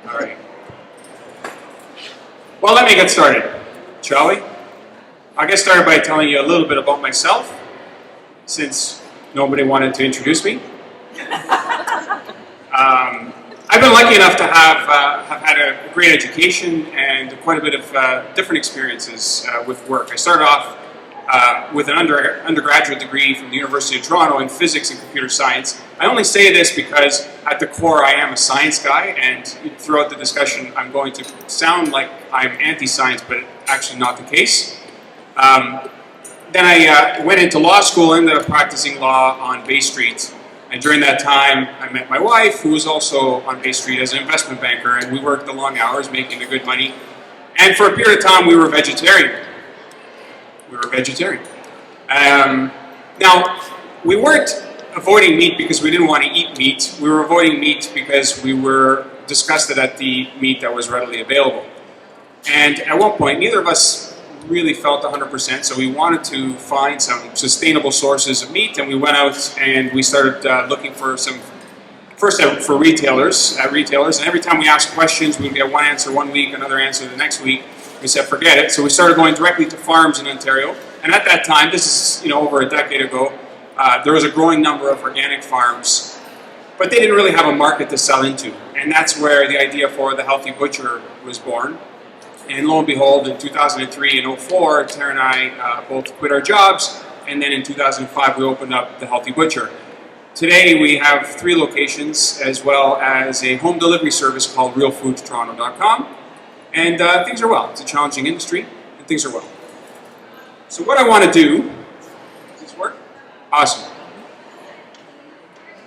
All right. Well, let me get started, shall we? I'll get started by telling you a little bit about myself, since nobody wanted to introduce me. I've been lucky enough to have had a great education and quite a bit of different experiences with work. I started off with an undergraduate degree from the University of Toronto in physics and computer science. I only say this because at the core I am a science guy, and throughout the discussion I'm going to sound like I'm anti-science, but actually not the case. Then I went into law school, ended up practicing law on Bay Street, and during that time I met my wife, who was also on Bay Street as an investment banker, and we worked the long hours making the good money, and for a period of time we were vegetarian. Now, we weren't avoiding meat because we didn't want to eat meat. We were avoiding meat because we were disgusted at the meat that was readily available. And at one point, neither of us really felt 100%, so we wanted to find some sustainable sources of meat, and we went out and we started looking for for retailers, and every time we asked questions, we'd get one answer one week, another answer the next week. We said, forget it. So we started going directly to farms in Ontario. And at that time, this is over a decade ago, there was a growing number of organic farms, but they didn't really have a market to sell into. And that's where the idea for the Healthy Butcher was born. And lo and behold, in 2003 and 2004, Tara and I both quit our jobs. And then in 2005, we opened up the Healthy Butcher. Today, we have 3 locations, as well as a home delivery service called RealFoodToronto.com. And things are well. It's a challenging industry, and things are well. So what I want to do, does this work? Awesome.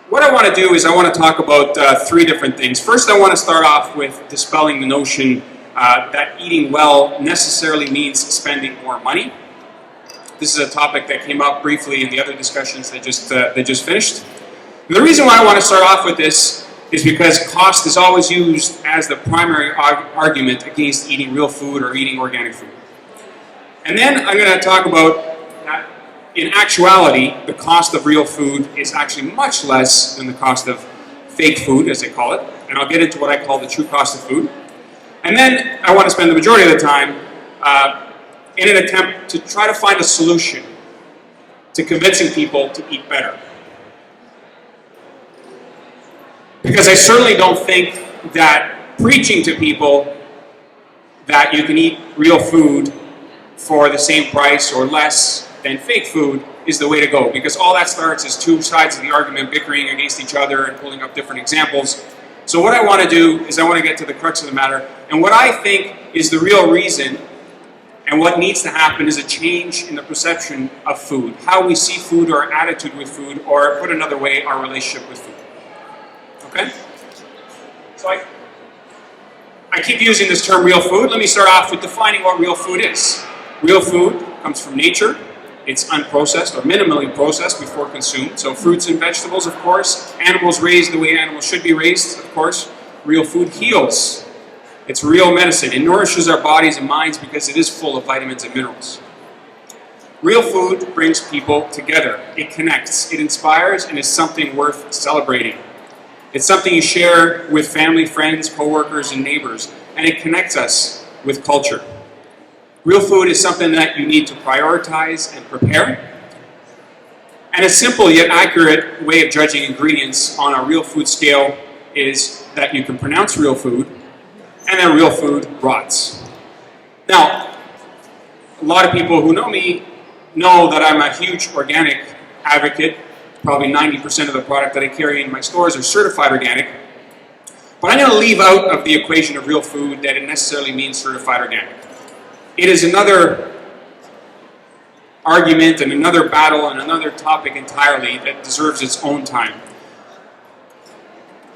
What I want to do is I want to talk about 3 different things. First, I want to start off with dispelling the notion that eating well necessarily means spending more money. This is a topic that came up briefly in the other discussions that just finished. And the reason why I want to start off with this is because cost is always used as the primary argument against eating real food or eating organic food. And then I'm going to talk about that in actuality, the cost of real food is actually much less than the cost of fake food, as they call it. And I'll get into what I call the true cost of food. And then I want to spend the majority of the time in an attempt to try to find a solution to convincing people to eat better. Because I certainly don't think that preaching to people that you can eat real food for the same price or less than fake food is the way to go. Because all that starts is 2 sides of the argument bickering against each other and pulling up different examples. So what I want to do is I want to get to the crux of the matter. And what I think is the real reason and what needs to happen is a change in the perception of food. How we see food, or our attitude with food, or put another way, our relationship with food. Okay? So I keep using this term real food. Let me start off with defining what real food is. Real food comes from nature. It's unprocessed or minimally processed before consumed. So fruits and vegetables, of course. Animals raised the way animals should be raised, of course. Real food heals. It's real medicine. It nourishes our bodies and minds because it is full of vitamins and minerals. Real food brings people together. It connects. It inspires, and is something worth celebrating. It's something you share with family, friends, co-workers, and neighbors, and it connects us with culture. Real food is something that you need to prioritize and prepare. And a simple yet accurate way of judging ingredients on a real food scale is that you can pronounce real food, and that real food rots. Now, a lot of people who know me know that I'm a huge organic advocate. Probably 90% of the product that I carry in my stores are certified organic. But I'm going to leave out of the equation of real food that it necessarily means certified organic. It is another argument and another battle and another topic entirely that deserves its own time.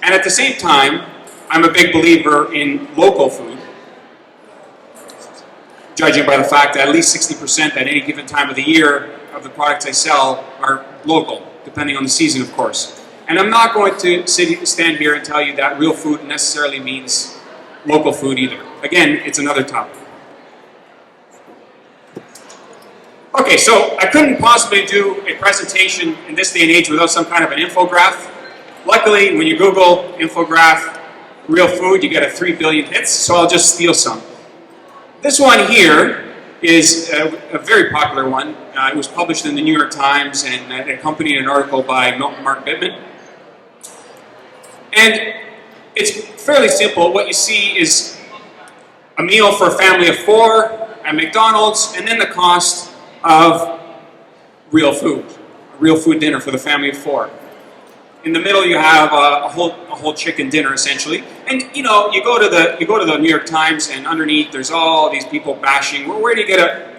And at the same time, I'm a big believer in local food, judging by the fact that at least 60% at any given time of the year of the products I sell are local, depending on the season, of course. And I'm not going to stand here and tell you that real food necessarily means local food either. Again, it's another topic. Okay, so I couldn't possibly do a presentation in this day and age without some kind of an infograph. Luckily, when you Google infograph, real food, you get a 3 billion hits, so I'll just steal some. This one here is a very popular one. It was published in the New York Times and it accompanied an article by Mark Bittman. And it's fairly simple. What you see is a meal for a family of 4 at McDonald's, and then the cost of real food. A real food dinner for the family of 4. In the middle, you have a whole chicken dinner, essentially. And you know, you go to the New York Times, and underneath there's all these people bashing. Well, where do you get a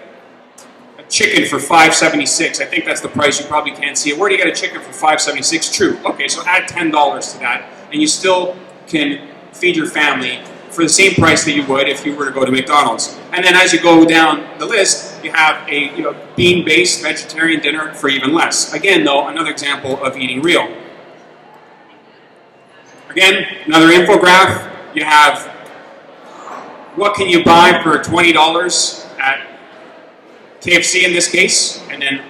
chicken for $5.76? I think that's the price. You probably can't see it. Where do you get a chicken for $5.76? True. Okay, so add $10 to that, and you still can feed your family for the same price that you would if you were to go to McDonald's. And then as you go down the list, you have a bean-based vegetarian dinner for even less. Again, though, another example of eating real. Again, another infograph. You have what can you buy for $20 at KFC in this case, and then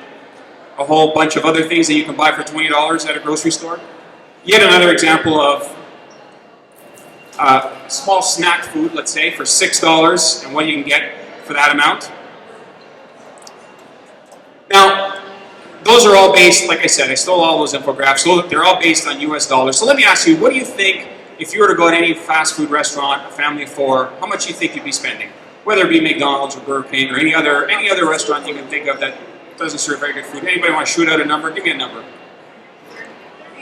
a whole bunch of other things that you can buy for $20 at a grocery store. Yet another example of small snack food, let's say, for $6 and what you can get for that amount. Now, those are all based, like I said, I stole all those infographics, so they're all based on US dollars. So let me ask you, what do you think, if you were to go to any fast food restaurant, a family of 4, how much do you think you'd be spending? Whether it be McDonald's or Burger King or any other restaurant you can think of that doesn't serve very good food. Anybody want to shoot out a number? Give me a number.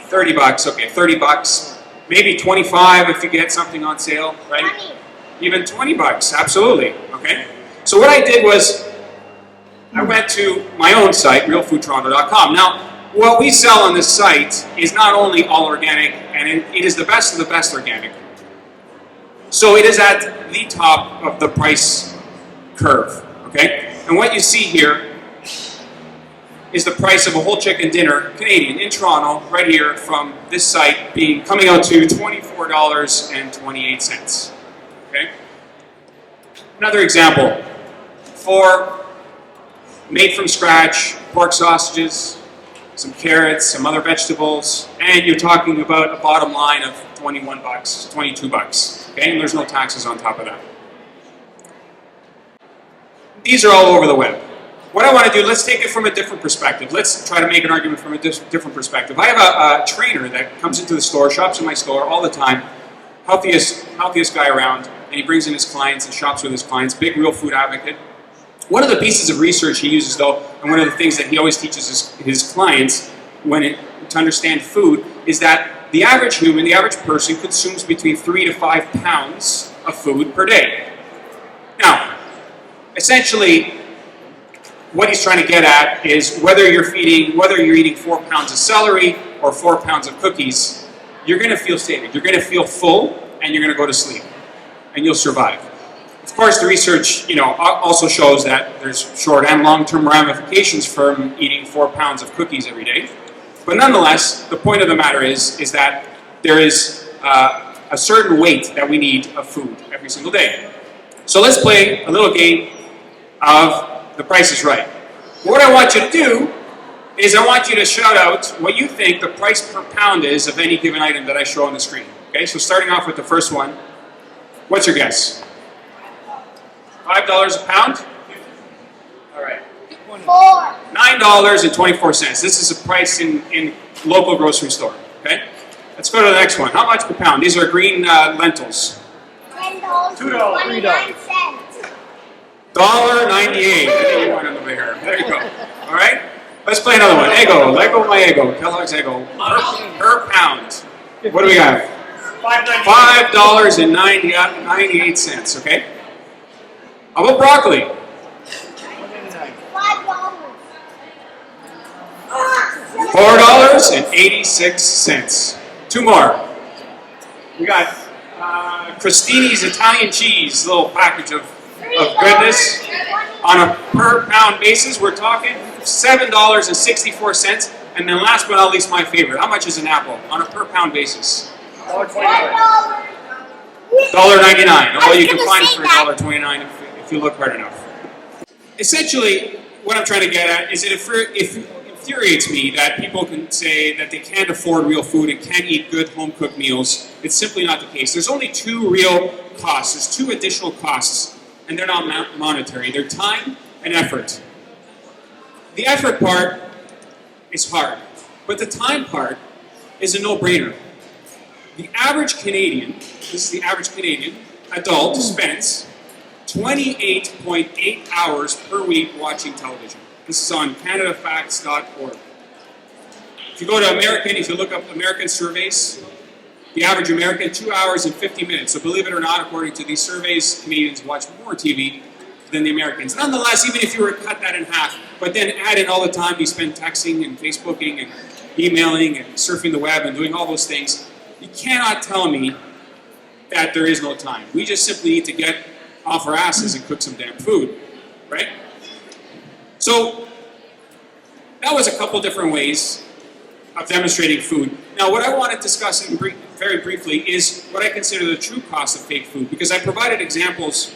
$30, okay, $30. Maybe 25 if you get something on sale, right? 20. Even $20, absolutely, okay? So what I did was, I went to my own site, realfoodtoronto.com. Now, what we sell on this site is not only all organic, and it is the best of the best organic. So it is at the top of the price curve, okay? And what you see here is the price of a whole chicken dinner, Canadian, in Toronto, right here from this site, coming out to $24.28, okay? Another example, for made from scratch, pork sausages, some carrots, some other vegetables, and you're talking about a bottom line of $21, $22, okay? And there's no taxes on top of that. These are all over the web. What I want to do, let's take it from a different perspective. Let's try to make an argument from a different perspective. I have a trainer that comes into the store, shops in my store all the time, healthiest guy around, and he brings in his clients and shops with his clients, big real food advocate. One of the pieces of research he uses, though, and one of the things that he always teaches his clients to understand food, is that the average human, the average person, consumes between 3 to 5 pounds of food per day. Now, essentially, what he's trying to get at is whether you're eating 4 pounds of celery or 4 pounds of cookies, you're going to feel sated. You're going to feel full, and you're going to go to sleep, and you'll survive. Of course, the research, also shows that there's short and long-term ramifications from eating 4 pounds of cookies every day. But nonetheless, the point of the matter is that there is a certain weight that we need of food every single day. So let's play a little game of The Price is Right. What I want you to do is I want you to shout out what you think the price per pound is of any given item that I show on the screen. Okay, so starting off with the first one, what's your guess? $5 a pound? All right. $9.24. This is a price in local grocery store. Okay. Let's go to the next one. How much per pound? These are green lentils. $10.29. $1.98. I think you want over here. There you go. All right. Let's play another one. Eggo. Lego my Eggo. Kellogg's Eggo. Per pound. What do we got? $5.98. Okay. How about broccoli? $5. $4.86. Two more. We got Crostini's Italian cheese, little package of goodness. On a per pound basis, we're talking $7.64. And then last but not least, my favorite. How much is an apple on a per pound basis? $1.99. Well, you can find it for $1.29 if you look hard enough. Essentially, what I'm trying to get at is that if infuriates me that people can say that they can't afford real food and can't eat good home-cooked meals. It's simply not the case. There's only two real costs. There's two additional costs, and they're not monetary. They're time and effort. The effort part is hard, but the time part is a no-brainer. The average Canadian, this is the average Canadian adult, spends 28.8 hours per week watching television. This is on CanadaFacts.org. If you go to if you look up American surveys, the average American, 2 hours and 50 minutes. So believe it or not, according to these surveys, Canadians watch more TV than the Americans. Nonetheless, even if you were to cut that in half, but then add in all the time you spend texting and Facebooking and emailing and surfing the web and doing all those things, you cannot tell me that there is no time. We just simply need to get off our asses and cook some damn food, right? So that was a couple different ways of demonstrating food. Now, what I want to discuss very briefly is what I consider the true cost of fake food, because I provided examples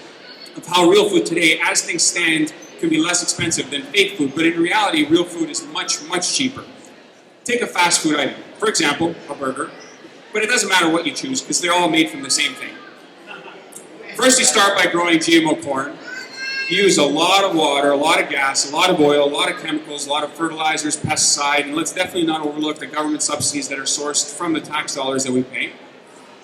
of how real food today, as things stand, can be less expensive than fake food, but in reality, real food is much, much cheaper. Take a fast food item, for example, a burger, but it doesn't matter what you choose, because they're all made from the same thing. First, you start by growing GMO corn. You use a lot of water, a lot of gas, a lot of oil, a lot of chemicals, a lot of fertilizers, pesticide, and let's definitely not overlook the government subsidies that are sourced from the tax dollars that we pay.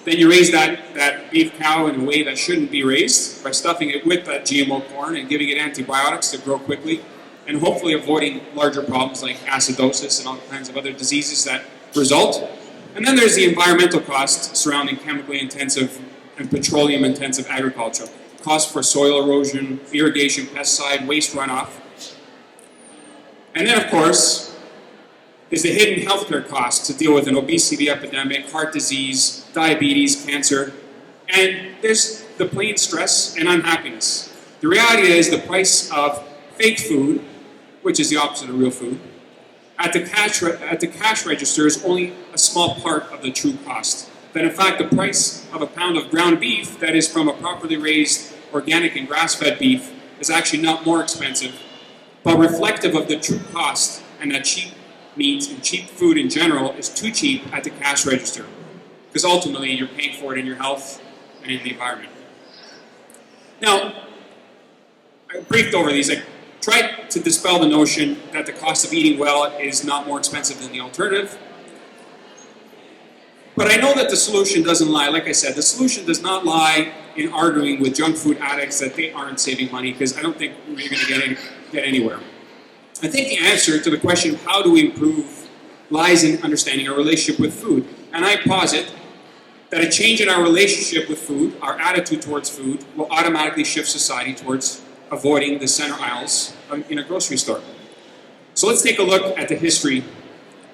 Then you raise that beef cow in a way that shouldn't be raised by stuffing it with that GMO corn and giving it antibiotics to grow quickly, and hopefully avoiding larger problems like acidosis and all kinds of other diseases that result. And then there's the environmental costs surrounding chemically intensive and petroleum intensive agriculture. Cost for soil erosion, irrigation, pesticide, waste runoff. And then, of course, is the hidden healthcare costs to deal with an obesity epidemic, heart disease, diabetes, cancer, and there's the plain stress and unhappiness. The reality is the price of fake food, which is the opposite of real food, at the cash register is only a small part of the true cost. That in fact the price of a pound of ground beef that is from a properly raised organic and grass-fed beef is actually not more expensive, but reflective of the true cost, and that cheap meat and cheap food in general is too cheap at the cash register, because ultimately you're paying for it in your health and in the environment. Now, I briefed over these. I tried to dispel the notion that the cost of eating well is not more expensive than the alternative. But I know that the solution doesn't lie. Like I said, the solution does not lie in arguing with junk food addicts that they aren't saving money, because I don't think we're going to get anywhere. I think the answer to the question of how do we improve lies in understanding our relationship with food. And I posit that a change in our relationship with food, our attitude towards food, will automatically shift society towards avoiding the center aisles in a grocery store. So let's take a look at the history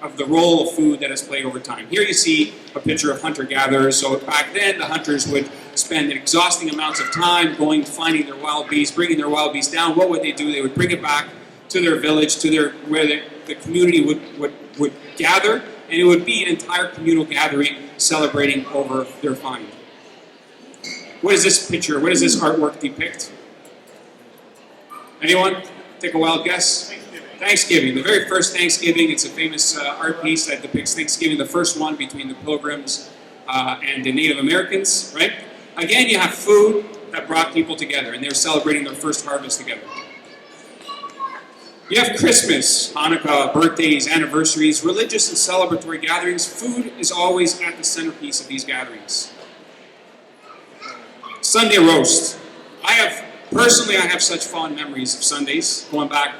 of the role of food that has played over time. Here you see a picture of hunter-gatherers. So back then, the hunters would spend exhausting amounts of time going, finding their wild beasts, bringing their wild beasts down. What would they do? They would bring it back to their village, to where the community would gather, and it would be an entire communal gathering celebrating over their find. What does this picture, what does this artwork depict? Anyone? Take a wild guess? Thanksgiving. The very first Thanksgiving. It's a famous art piece that depicts Thanksgiving, the first one between the Pilgrims and the Native Americans, right? Again, you have food that brought people together, and they were celebrating their first harvest together. You have Christmas, Hanukkah, birthdays, anniversaries, religious and celebratory gatherings. Food is always at the centerpiece of these gatherings. Sunday roast. I have such fond memories of Sundays, going back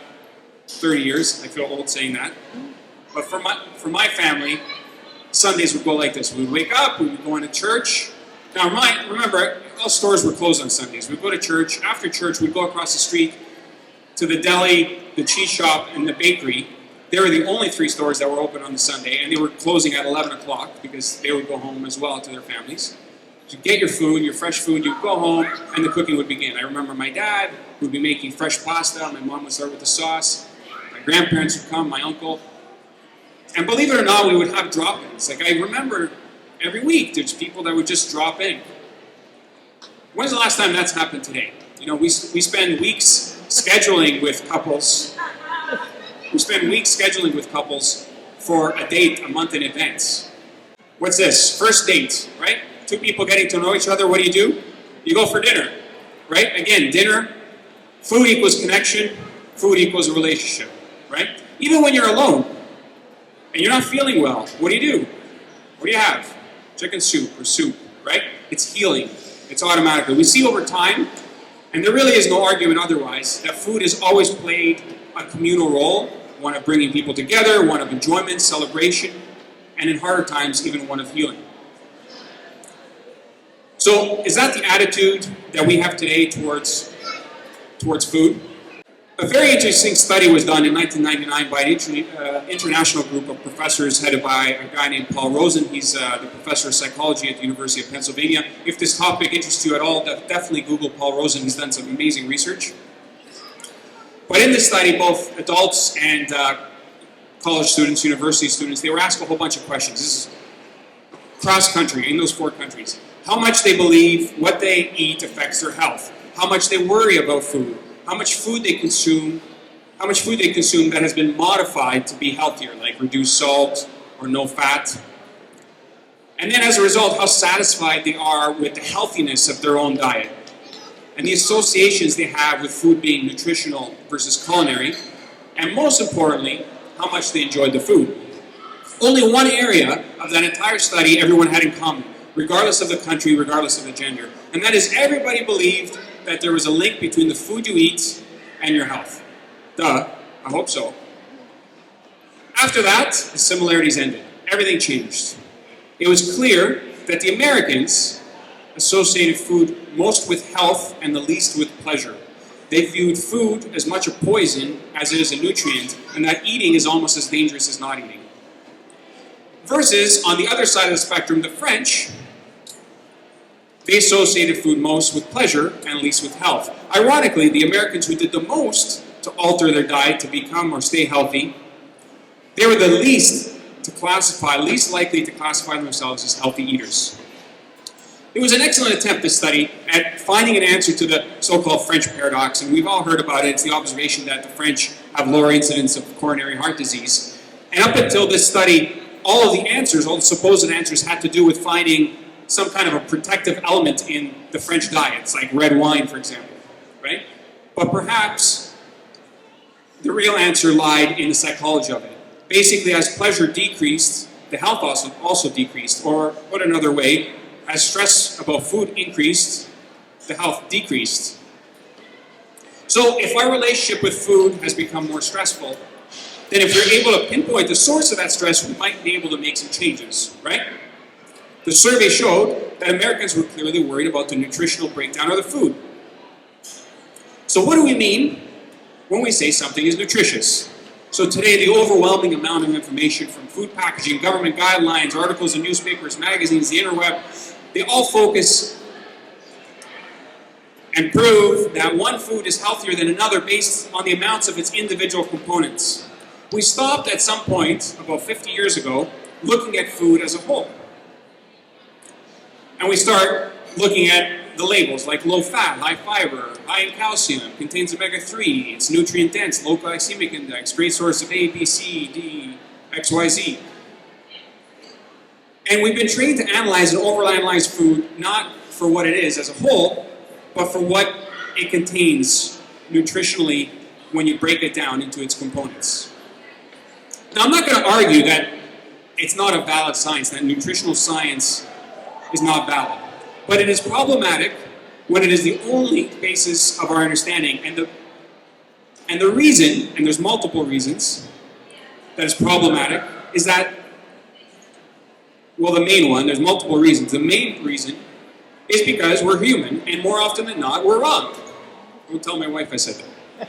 30 years. I feel old saying that. But for my family, Sundays would go like this. We would wake up, we would go into church. Now remember, all stores were closed on Sundays. We'd go to church. After church, we'd go across the street to the deli, the cheese shop, and the bakery. They were the only three stores that were open on the Sunday, and they were closing at 11 o'clock because they would go home as well to their families. So you get your food, your fresh food, you'd go home, and the cooking would begin. I remember my dad would be making fresh pasta. My mom would start with the sauce. My grandparents would come, my uncle. And believe it or not, we would have drop-ins. Like, I remember every week there's people that would just drop in. When's the last time that's happened today? You know, we spend weeks scheduling with couples We spend weeks scheduling with couples for a date a month in advance. What's this? First date, right? Two people getting to know each other. What do? You go for dinner, right? Again, dinner, food equals connection, food equals a relationship, right? Even when you're alone and you're not feeling well, what do? What do you have? Chicken soup or soup, right? It's healing. It's automatically. We see over time, and there really is no argument otherwise, that food has always played a communal role, one of bringing people together, one of enjoyment, celebration, and in harder times, even one of healing. So, is that the attitude that we have today towards food? A very interesting study was done in 1999 by an international group of professors headed by a guy named Paul Rosen. He's the professor of psychology at the University of Pennsylvania. If this topic interests you at all, definitely Google Paul Rosen. He's done some amazing research. But in this study, both adults and college students, university students, they were asked a whole bunch of questions. This is cross-country, in those 4 countries. How much they believe what they eat affects their health. How much they worry about food. How much food they consume that has been modified to be healthier, like reduced salt or no fat. And then as a result, how satisfied they are with the healthiness of their own diet. And the associations they have with food being nutritional versus culinary. And most importantly, how much they enjoyed the food. Only one area of that entire study everyone had in common, regardless of the country, regardless of the gender. And that is everybody believed that there was a link between the food you eat and your health. Duh, I hope so. After that, the similarities ended. Everything changed. It was clear that the Americans associated food most with health and the least with pleasure. They viewed food as much a poison as it is a nutrient, and that eating is almost as dangerous as not eating. Versus, on the other side of the spectrum, the French, they associated food most with pleasure and least with health. Ironically, the Americans who did the most to alter their diet to become or stay healthy, they were the least likely to classify themselves as healthy eaters. It was an excellent attempt, this study, at finding an answer to the so-called French paradox, and we've all heard about it. It's the observation that the French have lower incidence of coronary heart disease. And up until this study, all the supposed answers had to do with finding some kind of a protective element in the French diets, like red wine, for example, right? But perhaps the real answer lied in the psychology of it. Basically, as pleasure decreased, the health also decreased. Or, put another way, as stress about food increased, the health decreased. So, if our relationship with food has become more stressful, then if we're able to pinpoint the source of that stress, we might be able to make some changes, right? The survey showed that Americans were clearly worried about the nutritional breakdown of the food. So what do we mean when we say something is nutritious? So today, the overwhelming amount of information from food packaging, government guidelines, articles in newspapers, magazines, the interweb, they all focus and prove that one food is healthier than another based on the amounts of its individual components. We stopped at some point, about 50 years ago, looking at food as a whole. And we start looking at the labels like low fat, high fiber, high in calcium, contains omega-3, it's nutrient dense, low glycemic index, great source of A, B, C, D, X, Y, Z. And we've been trained to analyze and overanalyze food not for what it is as a whole, but for what it contains nutritionally when you break it down into its components. Now, I'm not going to argue that it's not a valid science, that nutritional science is not valid. But it is problematic when it is the only basis of our understanding. And the reason, and there's multiple reasons that is problematic, is that, well, the main one, there's multiple reasons. The main reason is because we're human, and more often than not, we're wrong. Don't tell my wife I said that.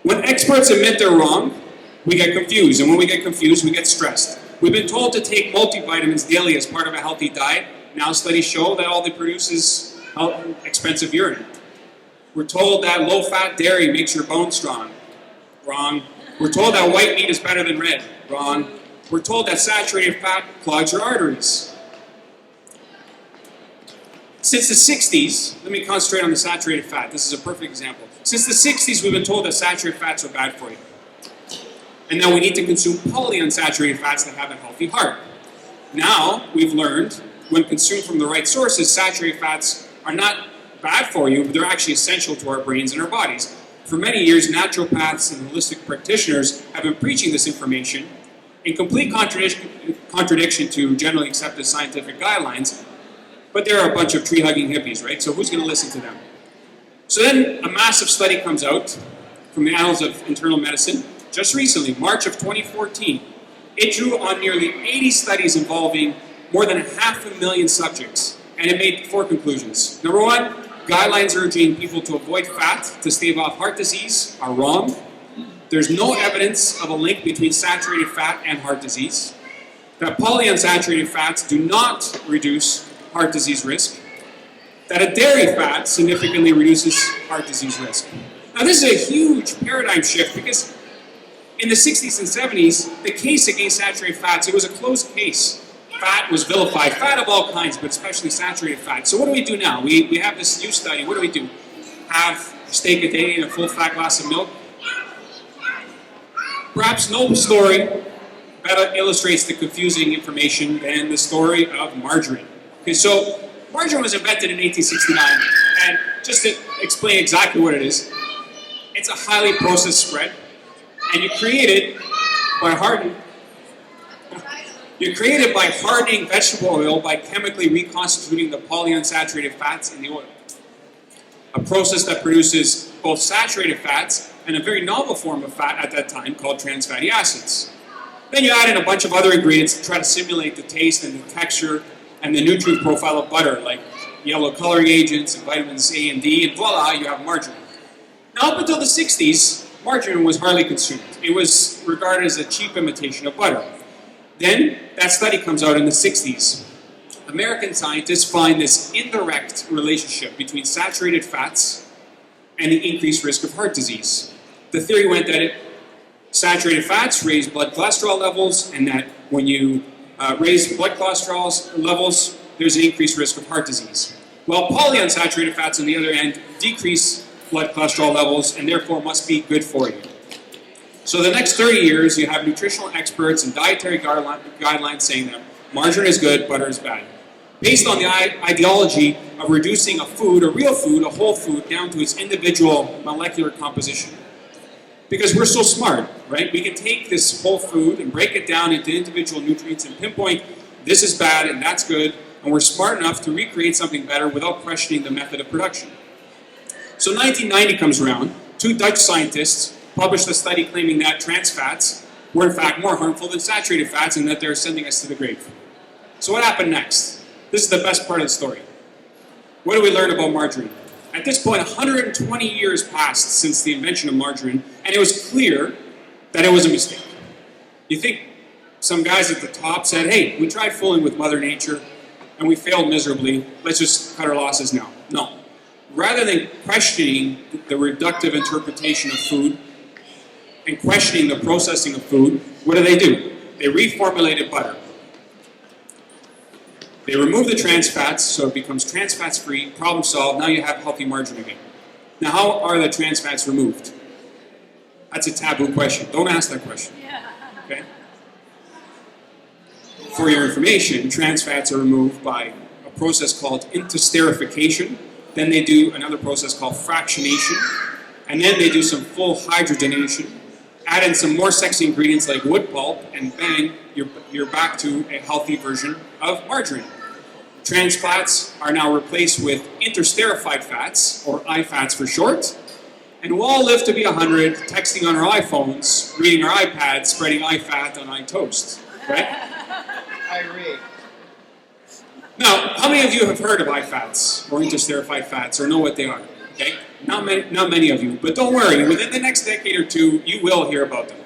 When experts admit they're wrong, we get confused. And when we get confused, we get stressed. We've been told to take multivitamins daily as part of a healthy diet. Now studies show that all they produce is expensive urine. We're told that low-fat dairy makes your bones strong. Wrong. We're told that white meat is better than red. Wrong. We're told that saturated fat clogs your arteries. Since the 60s, let me concentrate on the saturated fat. This is a perfect example. Since the 60s, we've been told that saturated fats are bad for you. And that we need to consume polyunsaturated fats that have a healthy heart. Now, we've learned, when consumed from the right sources, saturated fats are not bad for you, but they're actually essential to our brains and our bodies. For many years, naturopaths and holistic practitioners have been preaching this information in complete contradiction to generally accepted scientific guidelines, but they're a bunch of tree-hugging hippies, right? So who's going to listen to them? So then a massive study comes out from the Annals of Internal Medicine just recently, March of 2014. It drew on nearly 80 studies involving more than 500,000 subjects, and it made 4 conclusions. Number 1, guidelines urging people to avoid fat to stave off heart disease are wrong. There's no evidence of a link between saturated fat and heart disease. That polyunsaturated fats do not reduce heart disease risk. That a dairy fat significantly reduces heart disease risk. Now this is a huge paradigm shift because in the 60s and 70s, the case against saturated fats, it was a closed case. Fat was vilified, fat of all kinds, but especially saturated fat. So what do we do now? We have this new study. What do? Have a steak a day and a full fat glass of milk? Perhaps no story better illustrates the confusing information than the story of margarine. Okay, so margarine was invented in 1869, and just to explain exactly what it is, it's a highly processed spread, and you create it by hardening vegetable oil by chemically reconstituting the polyunsaturated fats in the oil. A process that produces both saturated fats and a very novel form of fat at that time called trans fatty acids. Then you add in a bunch of other ingredients to try to simulate the taste and the texture and the nutrient profile of butter, like yellow coloring agents and vitamins A and D, and voila, you have margarine. Now, up until the 60s, margarine was hardly consumed. It was regarded as a cheap imitation of butter. Then, that study comes out in the 60s. American scientists find this indirect relationship between saturated fats and the increased risk of heart disease. The theory went that saturated fats raise blood cholesterol levels, and that when you raise blood cholesterol levels, there's an increased risk of heart disease. While polyunsaturated fats, on the other end, decrease blood cholesterol levels and therefore must be good for you. So the next 30 years, you have nutritional experts and dietary guidelines saying that margarine is good, butter is bad. Based on the ideology of reducing a food, a real food, a whole food, down to its individual molecular composition. Because we're so smart, right? We can take this whole food and break it down into individual nutrients and pinpoint this is bad and that's good, and we're smart enough to recreate something better without questioning the method of production. So 1990 comes around, 2 Dutch scientists published a study claiming that trans fats were in fact more harmful than saturated fats and that they're sending us to the grave. So what happened next? This is the best part of the story. What do we learn about margarine? At this point, 120 years passed since the invention of margarine, and it was clear that it was a mistake. You think some guys at the top said, hey, we tried fooling with Mother Nature, and we failed miserably, let's just cut our losses now. No. Rather than questioning the reductive interpretation of food and questioning the processing of food, what do? They reformulated butter. They remove the trans fats, so it becomes trans fats free, problem solved, now you have healthy margarine again. Now, how are the trans fats removed? That's a taboo question. Don't ask that question. Okay? For your information, trans fats are removed by a process called intesterification. Then they do another process called fractionation. And then they do some full hydrogenation. Add in some more sexy ingredients like wood pulp, and bang, you're back to a healthy version of margarine. Trans fats are now replaced with intersterified fats, or I-fats for short, and we'll all live to be 100, texting on our iPhones, reading our iPads, spreading I-fat on I-toast, right? I agree. Now, how many of you have heard of I-fats, or intersterified fats, or know what they are? Okay? Not many of you, but don't worry, within the next decade or two, you will hear about them.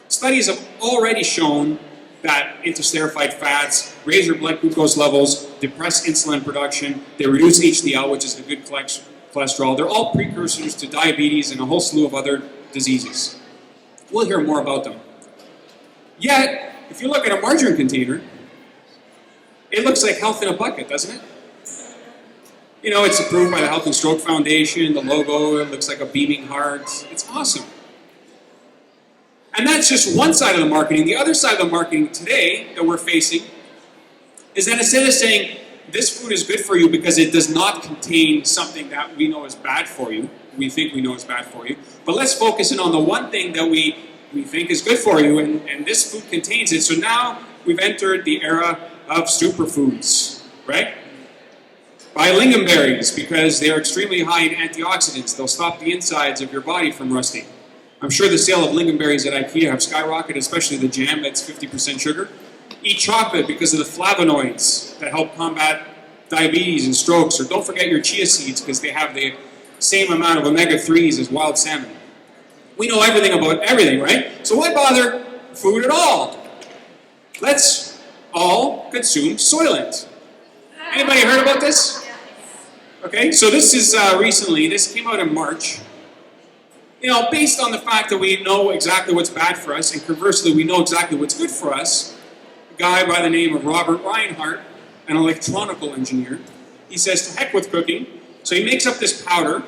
Studies have already shown that intersterified fats raise your blood glucose levels, depress insulin production, they reduce HDL, which is the good cholesterol. They're all precursors to diabetes and a whole slew of other diseases. We'll hear more about them. Yet, if you look at a margarine container, it looks like health in a bucket, doesn't it? You know, it's approved by the Health and Stroke Foundation. The logo, it looks like a beaming heart. It's awesome. And that's just one side of the marketing. The other side of the marketing today that we're facing is that instead of saying, this food is good for you because it does not contain something that we know is bad for you, we think we know is bad for you, but let's focus in on the one thing that we think is good for you, and this food contains it. So now we've entered the era of superfoods, right? Buy lingonberries because they are extremely high in antioxidants. They'll stop the insides of your body from rusting. I'm sure the sale of lingonberries at IKEA have skyrocketed, especially the jam that's 50% sugar. Eat chocolate because of the flavonoids that help combat diabetes and strokes. Or don't forget your chia seeds because they have the same amount of omega-3s as wild salmon. We know everything about everything, right? So why bother food at all? Let's all consume Soylent. Anybody heard about this? Okay, so this is this came out in March. You know, based on the fact that we know exactly what's bad for us, and conversely, we know exactly what's good for us, a guy by the name of Robert Reinhardt, an electronical engineer, he says, to heck with cooking. So he makes up this powder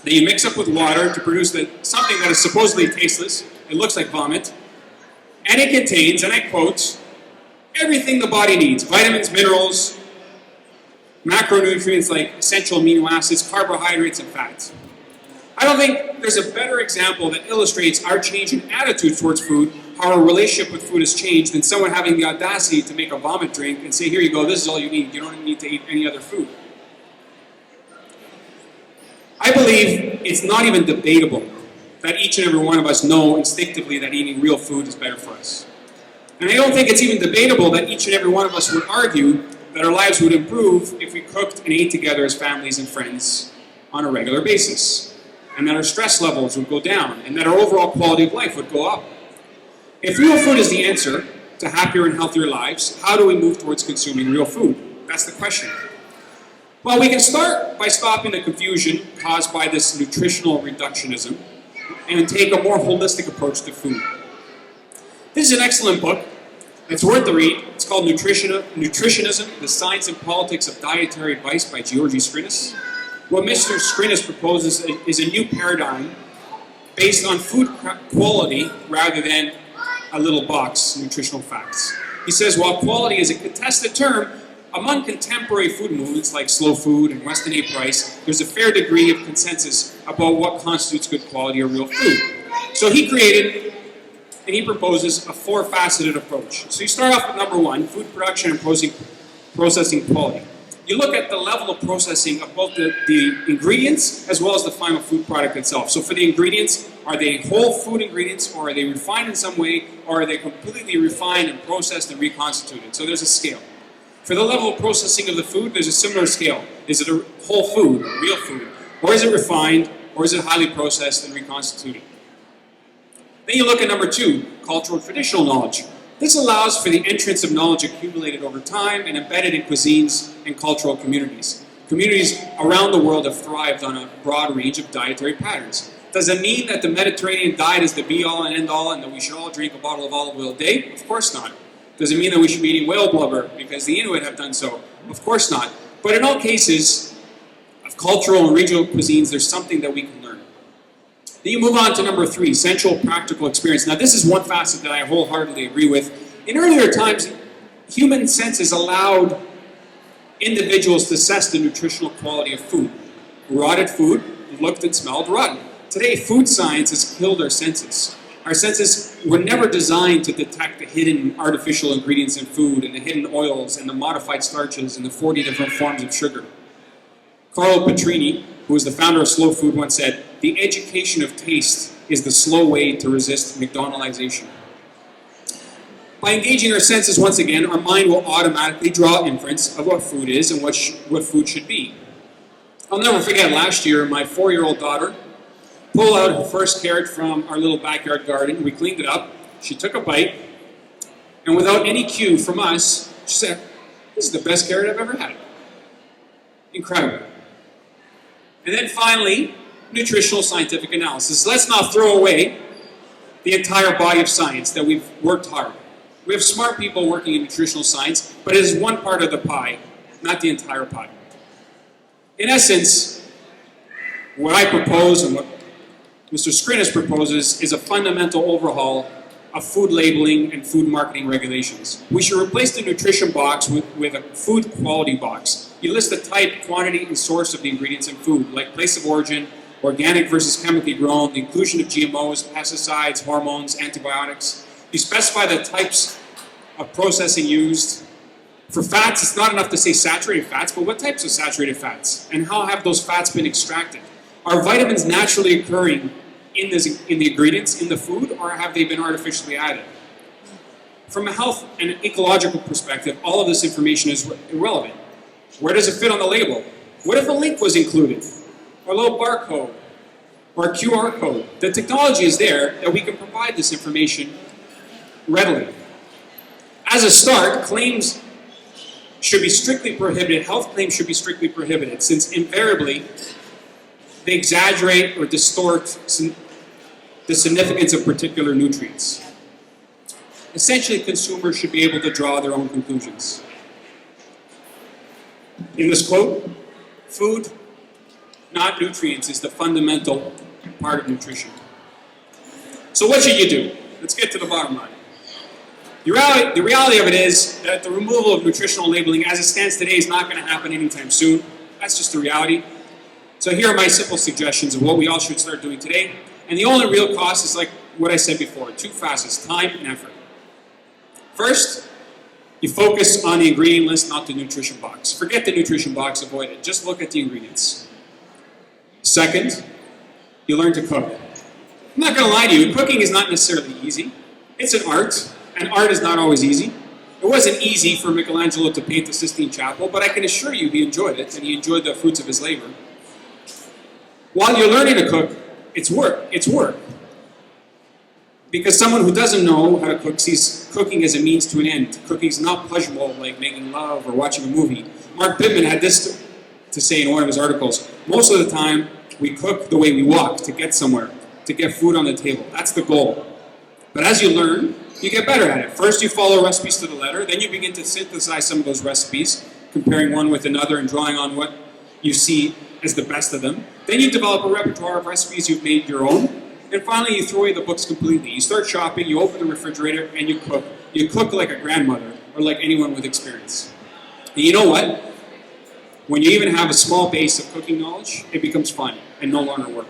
that you mix up with water to produce something that is supposedly tasteless. It looks like vomit. And it contains, and I quote, everything the body needs: vitamins, minerals, macronutrients like essential amino acids, carbohydrates, and fats. I don't think there's a better example that illustrates our change in attitude towards food, how our relationship with food has changed, than someone having the audacity to make a vomit drink and say, here you go, this is all you need. You don't need to eat any other food. I believe it's not even debatable that each and every one of us know instinctively that eating real food is better for us. And I don't think it's even debatable that each and every one of us would argue that our lives would improve if we cooked and ate together as families and friends on a regular basis, and that our stress levels would go down, and that our overall quality of life would go up. If real food is the answer to happier and healthier lives, how do we move towards consuming real food? That's the question. Well, we can start by stopping the confusion caused by this nutritional reductionism and take a more holistic approach to food. This is an excellent book. It's worth the read. It's called Nutritionism, The Science and Politics of Dietary Advice by Georgi Skrinis. What Mr. Skrinis proposes is a new paradigm based on food quality rather than a little box, nutritional facts. He says, while quality is a contested term, among contemporary food movements like slow food and Weston A. Price, there's a fair degree of consensus about what constitutes good quality or real food. So he created, and he proposes, a four-faceted approach. So you start off with number one, food production and processing quality. You look at the level of processing of both the ingredients as well as the final food product itself. So for the ingredients, are they whole food ingredients, or are they refined in some way, or are they completely refined and processed and reconstituted? So there's a scale. For the level of processing of the food, there's a similar scale. Is it a whole food, real food, or is it refined, or is it highly processed and reconstituted? Then you look at number two, cultural traditional knowledge. This allows for the entrance of knowledge accumulated over time and embedded in cuisines and cultural communities. Communities around the world have thrived on a broad range of dietary patterns. Does it mean that the Mediterranean diet is the be-all and end-all and that we should all drink a bottle of olive oil a day? Of course not. Does it mean that we should be eating whale blubber because the Inuit have done so? Of course not. But in all cases of cultural and regional cuisines, there's something that we can learn. Then you move on to number three, sensual practical experience. Now this is one facet that I wholeheartedly agree with. In earlier times, human senses allowed individuals to assess the nutritional quality of food. Rotted food looked and smelled rotten. Today, food science has killed our senses. Our senses were never designed to detect the hidden artificial ingredients in food and the hidden oils and the modified starches and the 40 different forms of sugar. Carlo Petrini, who was the founder of slow food, once said, "The education of taste is the slow way to resist McDonaldization." By engaging our senses once again, our mind will automatically draw inference of what food is and what food should be. I'll never forget last year, my 4-year-old daughter pulled out her first carrot from our little backyard garden. We cleaned it up. She took a bite, and without any cue from us, she said, "This is the best carrot I've ever had." Incredible. And then finally, nutritional scientific analysis. Let's not throw away the entire body of science that we've worked hard. We have smart people working in nutritional science, but it is one part of the pie, not the entire pie. In essence, what I propose and what Mr. Skrinas proposes is a fundamental overhaul of food labeling and food marketing regulations. We should replace the nutrition box with a food quality box. You list the type, quantity, and source of the ingredients in food, like place of origin, organic versus chemically grown, the inclusion of GMOs, pesticides, hormones, antibiotics. You specify the types of processing used. For fats, it's not enough to say saturated fats, but what types of saturated fats? And how have those fats been extracted? Are vitamins naturally occurring in the ingredients in the food, or have they been artificially added? From a health and ecological perspective, all of this information is irrelevant. Where does it fit on the label? What if a link was included? Or a little barcode? Or a QR code? The technology is there that we can provide this information readily. As a start, claims should be strictly prohibited, health claims should be strictly prohibited, since invariably they exaggerate or distort the significance of particular nutrients. Essentially, consumers should be able to draw their own conclusions. In this quote, food, not nutrients, is the fundamental part of nutrition. So what should you do? Let's get to the bottom line. The reality of it is that the removal of nutritional labeling as it stands today is not going to happen anytime soon. That's just the reality. So here are my simple suggestions of what we all should start doing today. And the only real cost is like what I said before, two facets, time and effort. First, you focus on the ingredient list, not the nutrition box. Forget the nutrition box, avoid it. Just look at the ingredients. Second, you learn to cook. I'm not going to lie to you, cooking is not necessarily easy. It's an art, and art is not always easy. It wasn't easy for Michelangelo to paint the Sistine Chapel, but I can assure you he enjoyed it, and he enjoyed the fruits of his labor. While you're learning to cook, it's work. It's work. Because someone who doesn't know how to cook sees cooking as a means to an end. Cooking is not pleasurable like making love or watching a movie. Mark Bittman had this to say in one of his articles. Most of the time, we cook the way we walk, to get somewhere, to get food on the table. That's the goal. But as you learn, you get better at it. First, you follow recipes to the letter. Then you begin to synthesize some of those recipes, comparing one with another and drawing on what you see as the best of them. Then you develop a repertoire of recipes you've made your own. And finally, you throw away the books completely. You start shopping, you open the refrigerator, and you cook. You cook like a grandmother or like anyone with experience. And you know what? When you even have a small base of cooking knowledge, it becomes fun and no longer work.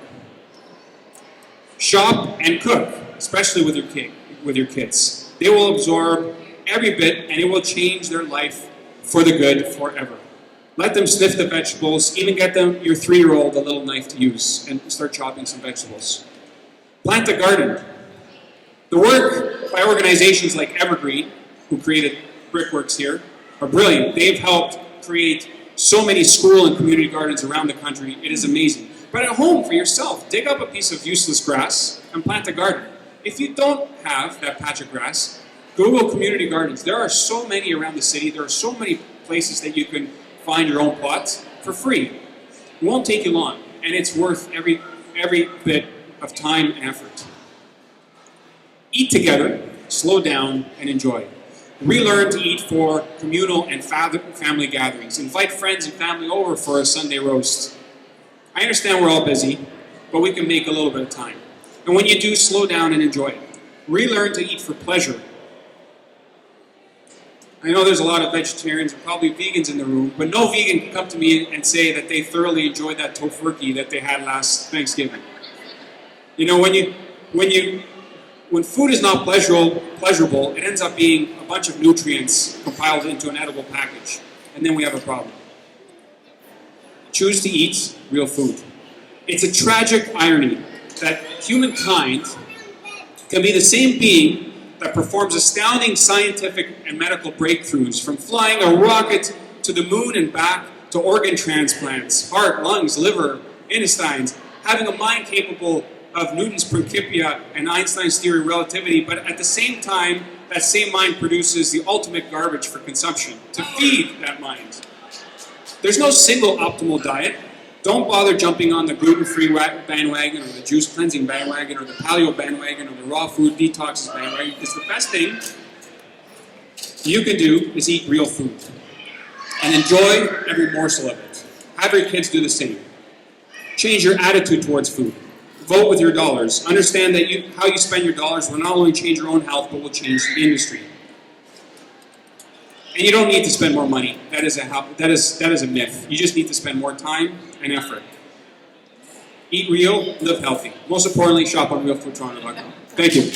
Shop and cook, especially with your kids. They will absorb every bit, and it will change their life for the good forever. Let them sniff the vegetables, even get them, your 3-year-old, a little knife to use, and start chopping some vegetables. Plant a garden. The work by organizations like Evergreen, who created Brickworks here, are brilliant. They've helped create so many school and community gardens around the country. It is amazing. But at home, for yourself, dig up a piece of useless grass and plant a garden. If you don't have that patch of grass, Google community gardens. There are so many around the city. There are so many places that you can find your own plots for free. It won't take you long, and it's worth every bit of time and effort. Eat together, slow down, and enjoy. Relearn to eat for communal and family gatherings. Invite friends and family over for a Sunday roast. I understand we're all busy, but we can make a little bit of time. And when you do, slow down and enjoy it. Relearn to eat for pleasure. I know there's a lot of vegetarians and probably vegans in the room, but no vegan can come to me and say that they thoroughly enjoyed that tofurkey that they had last Thanksgiving. You know, when food is not pleasurable, it ends up being a bunch of nutrients compiled into an edible package, and then we have a problem. Choose to eat real food. It's a tragic irony that humankind can be the same being that performs astounding scientific and medical breakthroughs, from flying a rocket to the moon and back to organ transplants, heart, lungs, liver, intestines, having a mind capable of Newton's Principia and Einstein's theory of relativity, but at the same time, that same mind produces the ultimate garbage for consumption, to feed that mind. There's no single optimal diet. Don't bother jumping on the gluten-free bandwagon or the juice cleansing bandwagon or the paleo bandwagon or the raw food detoxes bandwagon, because the best thing you can do is eat real food and enjoy every morsel of it. Have your kids do the same. Change your attitude towards food. Vote with your dollars. Understand that how you spend your dollars will not only change your own health, but will change the industry. And you don't need to spend more money. That is a myth. You just need to spend more time and effort. Eat real, live healthy. Most importantly, shop on RealFoodToronto.com. Thank you.